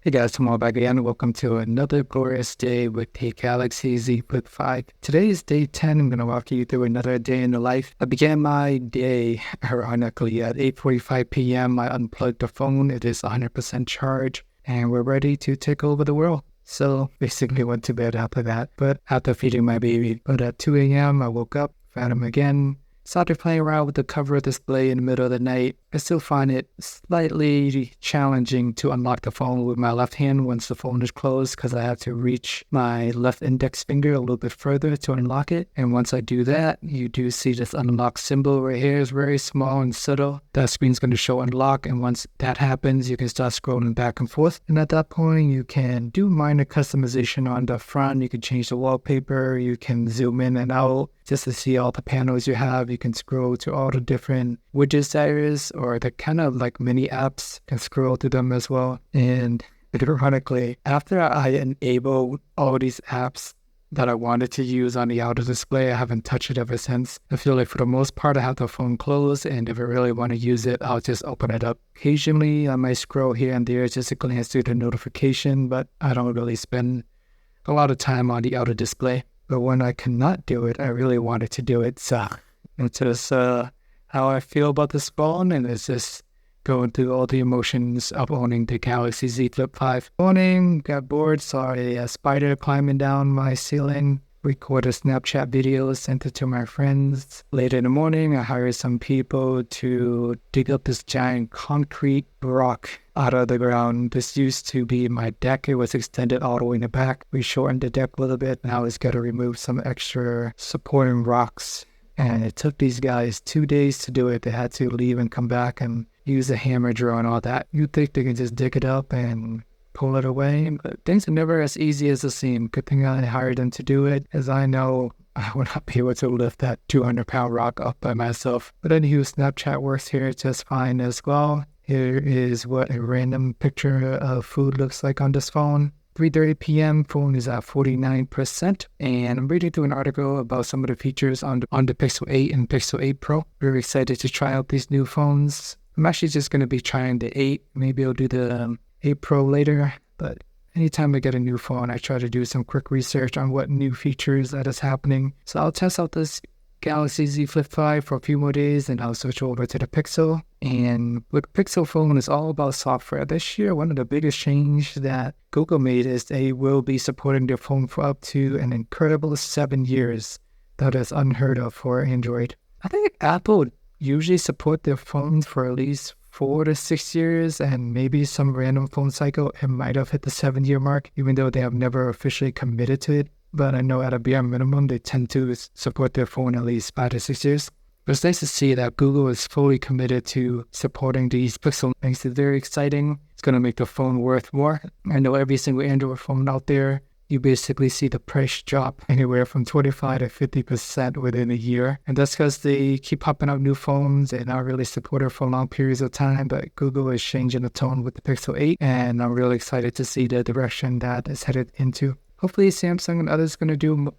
Hey guys, I'm all back again. Welcome to another glorious day with the Galaxy Z Flip 5. Today is day 10. I'm going to walk you through another day in the life. I began my day, ironically, at 8:45 p.m. I unplugged the phone. It is 100% charged, and we're ready to take over the world. So basically went to bed after that, but after feeding my baby. But at 2 a.m. I woke up, found him again. Started playing around with the cover display in the middle of the night. I still find it slightly challenging to unlock the phone with my left hand once the phone is closed because I have to reach my left index finger a little bit further to unlock it. And once I do that, you do see this unlock symbol right here. It's very small and subtle. That screen's going to show unlock, and once that happens, you can start scrolling back and forth. And at that point, you can do minor customization on the front. You can change the wallpaper. You can zoom in and out just to see all the panels you have. You can scroll to all the different widgets there is, or the kind of like mini apps, can scroll to them as well. And ironically, after I enable all these apps that I wanted to use on the outer display, I haven't touched it ever since. I feel like for the most part, I have the phone closed, and if I really want to use it, I'll just open it up. Occasionally, I might scroll here and there just to glance through the notification, but I don't really spend a lot of time on the outer display. But when I cannot do it, I really wanted to do it. So it's just how I feel about this phone, and it's just going through all the emotions of owning the Galaxy Z Flip 5. Morning, got bored, saw a spider climbing down my ceiling, recorded Snapchat videos, sent it to my friends. Later in the morning, I hired some people to dig up this giant concrete rock out of the ground. This used to be my deck. It was extended all the way in the back. We shortened the deck a little bit. Now it's got to remove some extra supporting rocks. And it took these guys 2 days to do it. They had to leave and come back and use a hammer drill and all that. You'd think they can just dig it up and pull it away, but things are never as easy as they seem. Good thing I hired them to do it, as I know I would not be able to lift that 200-pound rock up by myself. But anywho, Snapchat works here just fine as well. Here is what a random picture of food looks like on this phone. 3:30 p.m. phone is at 49%, and I'm reading through an article about some of the features on the Pixel 8 and Pixel 8 Pro. Very excited to try out these new phones. I'm actually just going to be trying the 8. Maybe I'll do the 8 Pro later, but anytime I get a new phone, I try to do some quick research on what new features that is happening. So I'll test out this Galaxy Z Flip 5 for a few more days, and I'll switch over to the Pixel. And with Pixel phone, it's all about software. This year, one of the biggest changes that Google made is they will be supporting their phone for up to an incredible 7 years. That is unheard of for Android. I think Apple usually support their phones for at least 4 to 6 years, and maybe some random phone cycle, it might have hit the 7-year mark, even though they have never officially committed to it. But I know at a bare minimum, they tend to support their phone at least 5 to 6 years. But it's nice to see that Google is fully committed to supporting these Pixel. Makes it very exciting. It's going to make the phone worth more. I know every single Android phone out there, you basically see the price drop anywhere from 25 to 50% within a year. And that's because they keep popping out new phones and not really supported for long periods of time. But Google is changing the tone with the Pixel 8, and I'm really excited to see the direction that is headed into. Hopefully Samsung and others going to do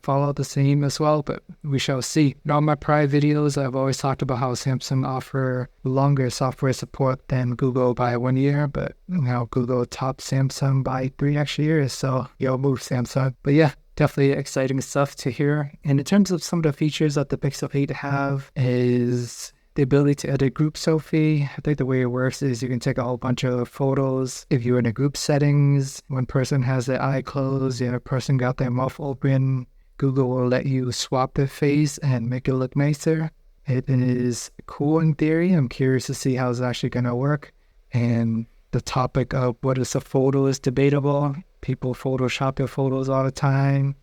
follow the same as well, but we shall see. In all my prior videos, I've always talked about how Samsung offer longer software support than Google by 1 year, but now Google tops Samsung by 3 extra years, so yo, move Samsung. But yeah, definitely exciting stuff to hear. And in terms of some of the features that the Pixel 8 have is the ability to edit group selfie. I think the way it works is you can take a whole bunch of photos. If you're in a group settings, one person has their eye closed, the other person got their mouth open, Google will let you swap their face and make it look nicer. It is cool in theory. I'm curious to see how it's actually going to work. And the topic of what is a photo is debatable. People Photoshop their photos all the time.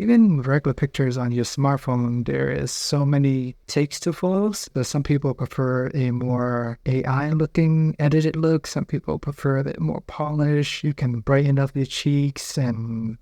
Even regular pictures on your smartphone, there is so many takes to photos. But some people prefer a more AI-looking edited look. Some people prefer it more polished. You can brighten up your cheeks and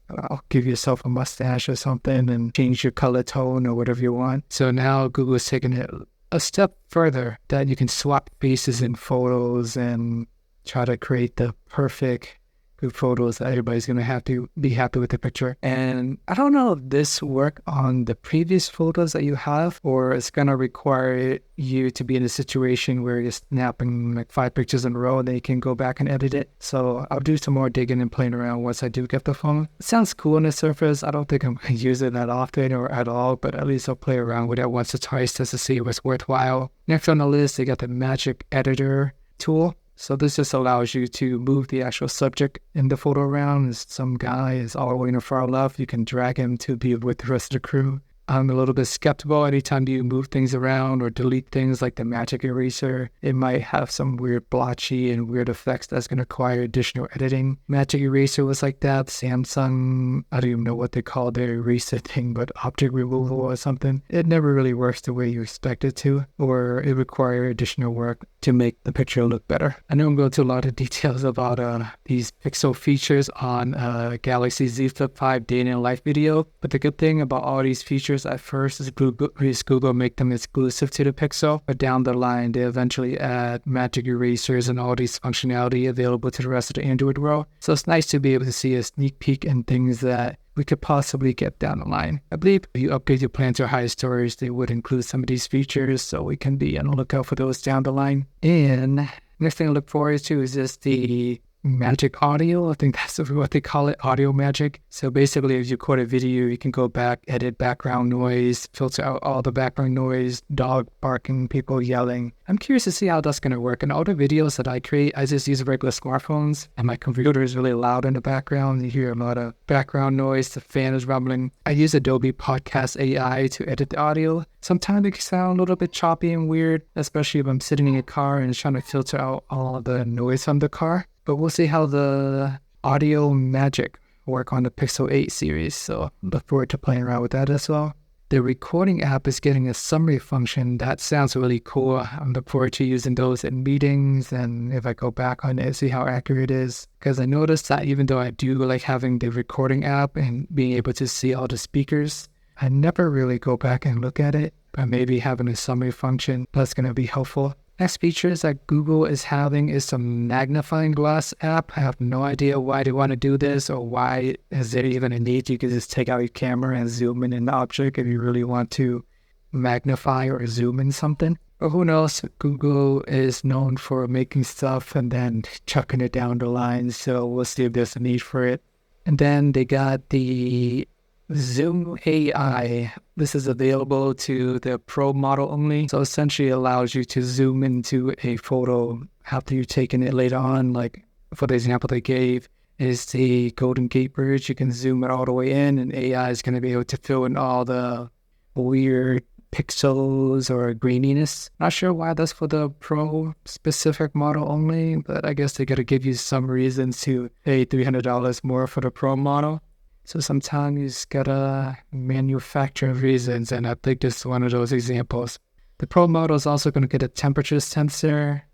give yourself a mustache or something and change your color tone or whatever you want. So now Google is taking it a step further that you can swap faces in photos and try to create the perfect good photos that everybody's going to have to be happy with the picture. And I don't know if this work on the previous photos that you have, or it's going to require you to be in a situation where you're snapping like 5 pictures in a row and then you can go back and edit it. So I'll do some more digging and playing around once I do get the phone. It sounds cool on the surface. I don't think I'm going to use it that often or at all, but at least I'll play around with it once or twice just to see if it's worthwhile. Next on the list, they got the Magic Editor tool. So this just allows you to move the actual subject in the photo around. If some guy is all the way in the far left, you can drag him to be with the rest of the crew. I'm a little bit skeptical anytime you move things around or delete things like the magic eraser. It might have some weird blotchy and weird effects that's going to require additional editing. Magic eraser was like that. Samsung, I don't even know what they call their eraser thing, but object removal or something. It never really works the way you expect it to, or it requires additional work to make the picture look better. I know I'm going to a lot of details about these pixel features on Galaxy Z Flip 5 day in the life video, but the good thing about all these features at first is Google make them exclusive to the Pixel, but down the line they eventually add magic erasers and all these functionality available to the rest of the Android world. So it's nice to be able to see a sneak peek in things that we could possibly get down the line. I believe if you upgrade your plan to higher storage, they would include some of these features, so we can be on the lookout for those down the line. And next thing I look forward to is just the magic audio. I think that's what they call it, audio magic. So basically, if you record a video, you can go back, edit background noise, filter out all the background noise, dog barking, people yelling. I'm curious to see how that's going to work. In all the videos that I create, I just use regular smartphones, and my computer is really loud in the background. You hear a lot of background noise, the fan is rumbling. I use Adobe Podcast AI to edit the audio. Sometimes it can sound a little bit choppy and weird, especially if I'm sitting in a car and trying to filter out all the noise from the car. But we'll see how the audio magic work on the Pixel 8 series, so look forward to playing around with that as well. The recording app is getting a summary function. That sounds really cool. I'm looking forward to using those in meetings, and if I go back on it, see how accurate it is. Because I noticed that even though I do like having the recording app and being able to see all the speakers, I never really go back and look at it. But maybe having a summary function, that's going to be helpful. Next features that Google is having is some Magnifying Glass App. I have no idea why they want to do this or why is there even a need. You can just take out your camera and zoom in an object if you really want to magnify or zoom in something. But who knows? Google is known for making stuff and then chucking it down the line. So we'll see if there's a need for it. And then they got the Zoom AI. This is available to the Pro model only. So essentially it allows you to zoom into a photo after you've taken it later on. Like for the example they gave is the Golden Gate Bridge. You can zoom it all the way in and AI is going to be able to fill in all the weird pixels or graininess. Not sure why that's for the Pro specific model only, but I guess they got to give you some reasons to pay $300 more for the Pro model. So sometimes you just gotta manufacture reasons, and I think this is one of those examples. The Pro model is also going to get a temperature sensor.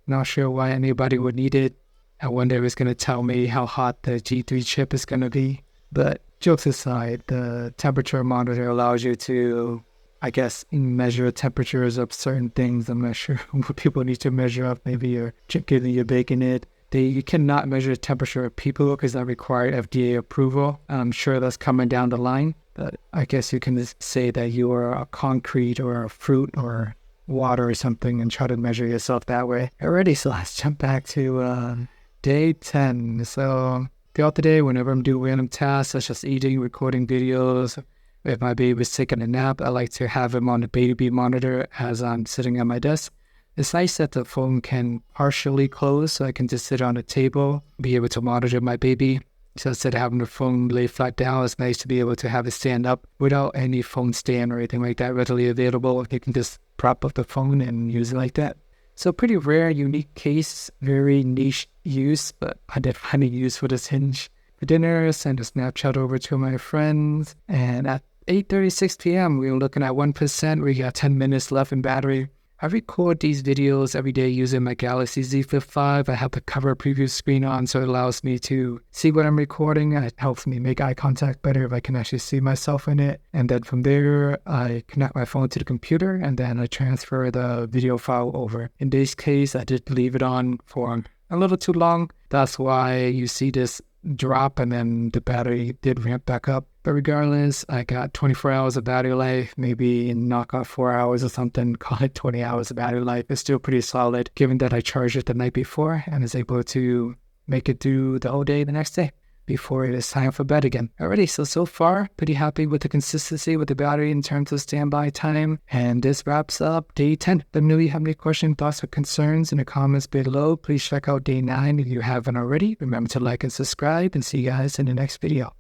Not sure why anybody would need it. I wonder if it's going to tell me how hot the G3 chip is going to be. But jokes aside, the temperature monitor allows you to, I guess, measure temperatures of certain things. I'm not sure what people need to measure up. Maybe your chicken and you're baking it. You cannot measure the temperature of people because that requires FDA approval. I'm sure that's coming down the line, but I guess you can just say that you are a concrete or a fruit or water or something and try to measure yourself that way. Alrighty, so let's jump back to day 10. So throughout the day, whenever I'm doing random tasks such as eating, recording videos, if my baby was taking a nap, I like to have him on the baby monitor as I'm sitting at my desk. It's nice that the phone can partially close so I can just sit on the table, be able to monitor my baby. So instead of having the phone lay flat down, it's nice to be able to have it stand up without any phone stand or anything like that readily available. You can just prop up the phone and use it like that. So pretty rare, unique case, very niche use, but I did find a use for this hinge. For dinner, send a Snapchat over to my friends, and at 8:36 p.m., we were looking at 1%. We got 10 minutes left in battery. I record these videos every day using my Galaxy Z Flip 5. I have the cover preview screen on, so it allows me to see what I'm recording. It helps me make eye contact better if I can actually see myself in it. And then from there, I connect my phone to the computer, and then I transfer the video file over. In this case, I did leave it on for a little too long. That's why you see this drop and then the battery did ramp back up. But regardless, I got 24 hours of battery life, maybe knock off 4 hours or something, call it 20 hours of battery life. It's still pretty solid given that I charged it the night before and is able to make it through the whole day the next day before it is time for bed again. Alrighty, so far, pretty happy with the consistency with the battery in terms of standby time. And this wraps up day 10. Let me know if you have any questions, thoughts, or concerns in the comments below. Please check out day 9 if you haven't already. Remember to like and subscribe, and see you guys in the next video.